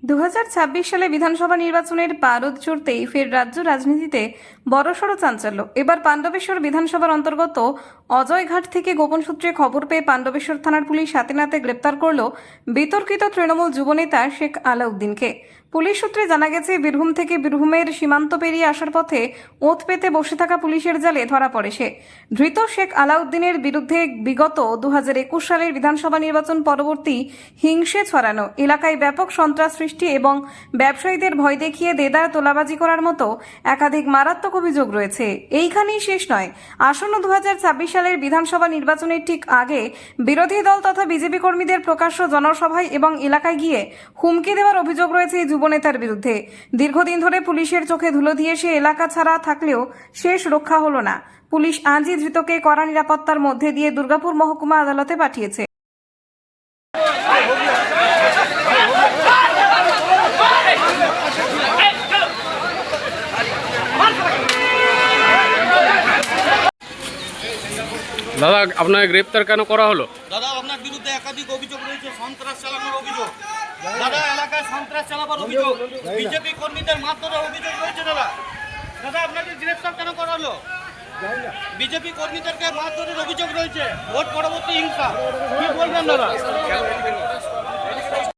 2026 সালে বিধানসভা নির্বাচনের পারদ চড়তেই ফের রাজ্য রাজনীতিতে বড়সড় চাঞ্চল্য। এবার পাণ্ডবেশ্বর বিধানসভার অন্তর্গত অজয়ঘাট থেকে গোপন সূত্রে খবর পেয়ে পাণ্ডবেশ্বর থানার পুলিশ হাতে নাতে গ্রেপ্তার করল বিতর্কিত তৃণমূল যুবনেতা শেখ আলাউদ্দিনকে। পুলিশ সূত্রে জানা গেছে, বীরভূম থেকে বীরভূমের সীমান্ত পেরিয়ে আসার পথে ওঁত পেতে বসে থাকা পুলিশের জালে ধরা পড়ে সে। ধৃত শেখ আলাউদ্দিনের বিরুদ্ধে বিগত 2021 সালের বিধানসভা নির্বাচন পরবর্তী হিংসে ছড়ানো, এলাকায় ব্যাপক সন্ত্রাস সৃষ্টি এবং ব্যবসায়ীদের ভয় দেখিয়ে দেদার তোলাবাজি করার মতো একাধিক মারাত্মক অভিযোগ রয়েছে। এইখানেই শেষ নয়, আসন্ন 2026 সালের বিধানসভা নির্বাচনের ঠিক আগে বিরোধী দল তথা বিজেপি কর্মীদের প্রকাশ্য জনসভায় এবং এলাকায় গিয়ে হুমকি দেওয়ার অভিযোগ রয়েছে এই যুবনেতার বিরুদ্ধে। দীর্ঘদিন ধরে পুলিশের চোখে ধুলো দিয়ে সে এলাকা ছাড়া থাকলেও শেষ রক্ষা হলো না। পুলিশ আজই ধৃতকে কড়া নিরাপত্তার মধ্যে দিয়ে দুর্গাপুর মহকুমা আদালতে পাঠিয়েছে। দাদা, আপনাকে গ্রেপ্তার কেন করা হলো? দাদা, আপনার বিরুদ্ধে একাধিক অভিযোগ রয়েছে, সন্ত্রাস চালানোর অভিযোগ। দাদা, এলাকায় সন্ত্রাস চালাবার অভিযোগ, বিজেপি কর্মীদের মারধরের অভিযোগ রয়েছে। দাদা দাদা আপনাকে গ্রেপ্তার কেন করা হলো? বিজেপি কর্মীদেরকে মারধরের অভিযোগ রয়েছে, ভোট পরবর্তী হিংসা। কি বলবেন দাদা?